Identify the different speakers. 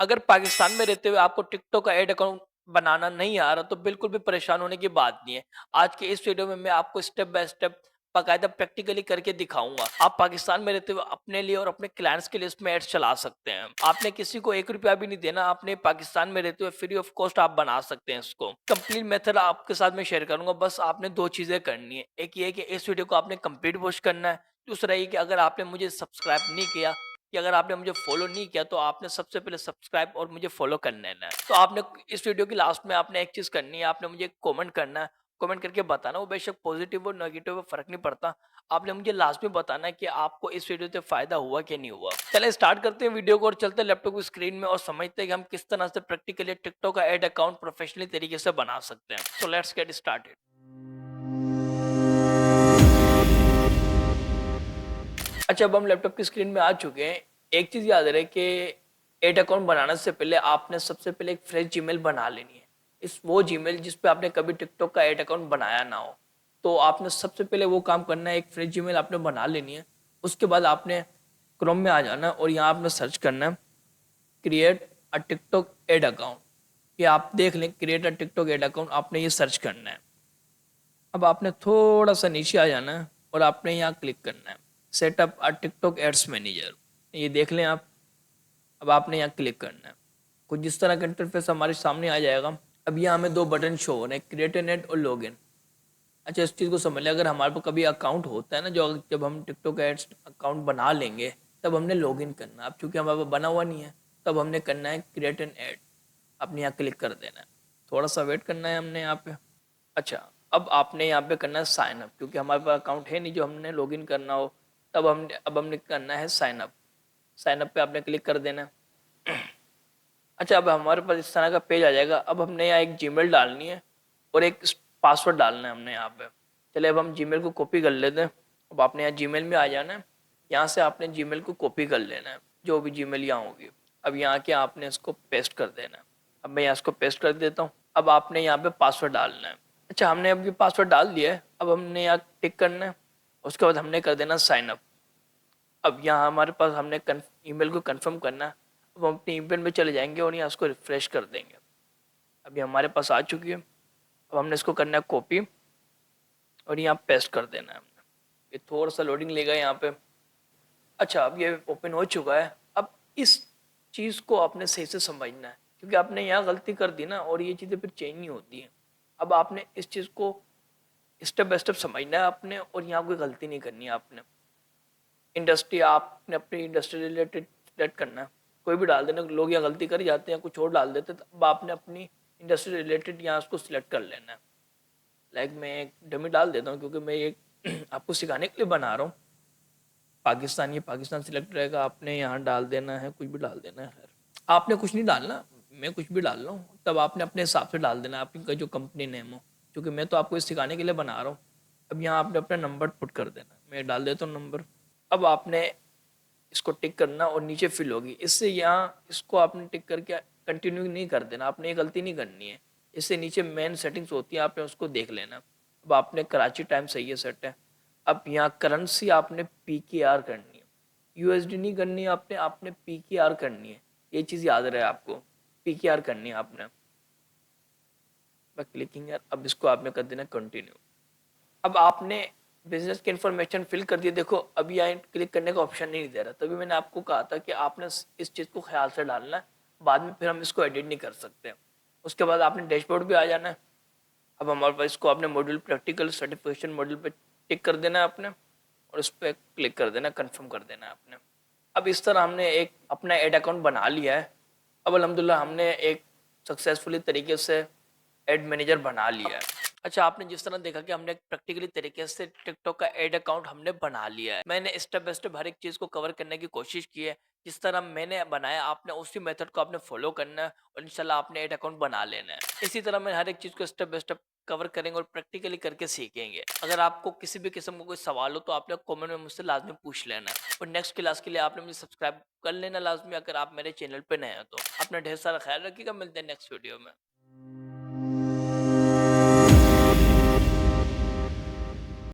Speaker 1: अगर पाकिस्तान में रहते हुए आपको टिकटॉक का ऐड अकाउंट बनाना नहीं आ रहा तो बिल्कुल भी परेशान होने की बात नहीं है। आज के इस वीडियो में मैं आपको स्टेप बाय स्टेप बाकायदा प्रैक्टिकली करके दिखाऊंगा। आप पाकिस्तान में रहते हुए अपने लिए और अपने क्लाइंट्स के लिए इसमें एड्स चला सकते हैं। आपने किसी को 1 रुपया भी नहीं देना, आपने पाकिस्तान में रहते हुए फ्री ऑफ कॉस्ट आप बना सकते हैं इसको। कंप्लीट मेथड आपके साथ मैं शेयर करूंगा। बस आपने 2 चीजें करनी है। एक ये है कि इस वीडियो को आपने कंप्लीट वॉच करना है। दूसरा ये कि अगर आपने मुझे सब्सक्राइब नहीं किया कि अगर आपने मुझे फॉलो नहीं किया तो आपने सबसे पहले सब्सक्राइब और मुझे फॉलो कर लेना है। तो आपने इस वीडियो की लास्ट में आपने एक चीज करनी है, आपने मुझे कमेंट करना है। कमेंट करके बताना, वो बेशक पॉजिटिव और नेगेटिव फर्क नहीं पड़ता। आपने मुझे लास्ट में बताना है कि आपको इस वीडियो से फायदा हुआ कि नहीं हुआ। चले स्टार्ट करते हैं वीडियो को और चलते हैं लैपटॉप की स्क्रीन में और समझते हैं कि हम किस तरह से प्रैक्टिकली टिकटॉक का एड अकाउंट प्रोफेशनली तरीके से बना सकते हैं। So let's get started. अच्छा, अब हम लैपटॉप की स्क्रीन में आ चुके हैं। एक चीज याद रहे कि एड अकाउंट बनाने से पहले आपने सबसे पहले एक फ्रेश जीमेल बना लेनी है। इस वो जीमेल जिस पे आपने कभी टिकटॉक का एड अकाउंट बनाया ना हो। तो आपने सबसे पहले वो काम करना है, एक फ्रेश जीमेल आपने बना लेनी है। उसके बाद आपने क्रोम में आ जाना है और यहाँ आपने सर्च करना है create a TikTok ad account. ये आप देख लें, create a TikTok ad account आपने ये सर्च करना है। अब आपने थोड़ा सा नीचे आ जाना है और आपने यहाँ क्लिक करना है setup a TikTok ads manager. ये देख लें आप। अब आपने यहाँ क्लिक करना है। कुछ जिस तरह का इंटरफेस हमारे सामने आ जाएगा। अब यहाँ हमें 2 बटन शो हो रहे हैं, क्रिएट एन ऐड और लॉग इन। अच्छा, इस चीज़ को समझ लें, अगर हमारे पास कभी अकाउंट होता है ना, जो जब हम टिकटॉक एड्स अकाउंट बना लेंगे तब हमने लॉग इन करना है। अब चूंकि हमारे पास बना हुआ नहीं है तब हमने करना है क्रिएट एन ऐड। अपने यहाँ क्लिक कर देना है। थोड़ा सा वेट करना है हमने यहाँ पे। अच्छा, अब आपने यहाँ पे करना है साइन अप, क्योंकि हमारे पास अकाउंट है नहीं जो हमने लॉगिन करना हो। तब हमने करना है साइन अप। साइन अप पे आपने क्लिक कर देना है। अच्छा, अब हमारे पास इस तरह का पेज आ जाएगा। अब हमने यहाँ एक जीमेल डालनी है और एक पासवर्ड डालना है हमने यहाँ पे। चलिए अब हम जीमेल को कॉपी कर लेते हैं। अब आपने यहाँ जीमेल में आ जाना है। यहाँ से आपने जीमेल को कॉपी कर लेना है, जो भी जीमेल यहाँ होगी। अब यहाँ के आपने इसको पेस्ट कर देना है। अब मैं यहाँ इसको पेस्ट कर देता हूँ। अब आपने यहाँ पे पासवर्ड डालना है। अच्छा, हमने अब ये पासवर्ड डाल दिया है। अब हमने यहाँ टिक करना है। उसके बाद हमने कर देना साइन अप। अब यहाँ हमारे पास हमने ईमेल को कंफर्म करना है। अब हम अपने ईमेल में चले जाएंगे और यहाँ उसको रिफ्रेश कर देंगे। अभी हमारे पास आ चुकी है। अब हमने इसको करना है कॉपी और यहाँ पेस्ट कर देना है हमने। ये थोड़ा सा लोडिंग लेगा यहाँ पे। अच्छा, अब ये ओपन हो चुका है। अब इस चीज़ को आपने सही से समझना है, क्योंकि आपने यहाँ गलती कर दी ना और ये चीज़ें फिर चेंज नहीं होती हैं। अब आपने इस चीज़ को स्टेप बाय स्टेप समझना है आपने, और यहाँ कोई गलती नहीं करनी है आपने। इंडस्ट्री आपने अपनी इंडस्ट्री रिलेटेड सिलेक्ट करना है। कोई भी डाल देना, लोग यहाँ गलती कर जाते हैं, कुछ और डाल देते हैं। तो अब आपने अपनी इंडस्ट्री रिलेटेड यहाँ उसको सिलेक्ट कर लेना है। लाइक मैं एक डमी डाल देता हूँ, क्योंकि मैं एक आपको सिखाने के लिए बना रहा हूँ। पाकिस्तान, ये पाकिस्तान सिलेक्ट रहेगा। आपने यहाँ डाल देना है, कुछ भी डाल देना है। खैर, आपने कुछ नहीं डालना, मैं कुछ भी डाल रहा हूँ। तब आपने अपने हिसाब से डाल देना, आपका जो कंपनी नेम हो, क्योंकि मैं तो आपको इस सिखाने के लिए बना रहा हूँ। अब यहाँ आपने अपना नंबर पुट कर देना। मैं डाल देता हूँ नंबर। अब आपने इसको टिक करना और नीचे फिल होगी। इससे यहाँ इसको आपने टिक करके कंटिन्यू नहीं कर देना, आपने ये गलती नहीं करनी है। इससे नीचे मेन सेटिंग्स होती है, आपने उसको देख लेना। अब आपने कराची टाइम सही है, सेट है। अब यहाँ करेंसी आपने PKR करनी है, USD नहीं करनी है आपने आपने PKR करनी है। ये चीज़ याद रहे आपको, PKR करनी है आपने। क्लिकिंग है। अब इसको आपने कर देना कंटिन्यू। अब आपने बिजनेस की इंफॉर्मेशन फिल कर दी। देखो अभी यहाँ क्लिक करने का ऑप्शन नहीं दे रहा, तभी मैंने आपको कहा था कि आपने इस चीज़ को ख्याल से डालना है। बाद में फिर हम इसको एडिट नहीं कर सकते। उसके बाद आपने डैशबोर्ड पे आ जाना है। अब हमारे पास इसको आपने मॉड्यूल प्रैक्टिकल सर्टिफिकेशन मॉड्यूल पे टिक कर देना है आपने, और उस पर क्लिक कर देना, कंफर्म कर देना है आपने। अब इस तरह हमने एक अपना एड अकाउंट बना लिया है। अब अल्हम्दुलिल्लाह हमने एक सक्सेसफुली तरीके से एड मैनेजर बना लिया है। अच्छा, आपने जिस तरह देखा कि हमने प्रैक्टिकली तरीके से टिकटॉक का एड अकाउंट हमने बना लिया है। मैंने स्टेप बाय स्टेप हर एक चीज़ को कवर करने की कोशिश की है। जिस तरह मैंने बनाया आपने उसी मेथड को आपने फॉलो करना है और इंशाल्लाह आपने एड अकाउंट बना लेना है। इसी तरह मैं हर एक चीज़ को स्टेप बाय स्टेप कवर करेंगे और प्रैक्टिकली करके सीखेंगे। अगर आपको किसी भी किस्म का कोई सवाल हो तो आपने कमेंट में मुझसे लाजमी पूछ लेना है। और नेक्स्ट क्लास के लिए आपने मुझे सब्सक्राइब कर लेना लाजमी, अगर आप मेरे चैनल पे नए हो तो। अपना ढेर सारा ख्याल रखिएगा। मिलते हैं नेक्स्ट वीडियो में।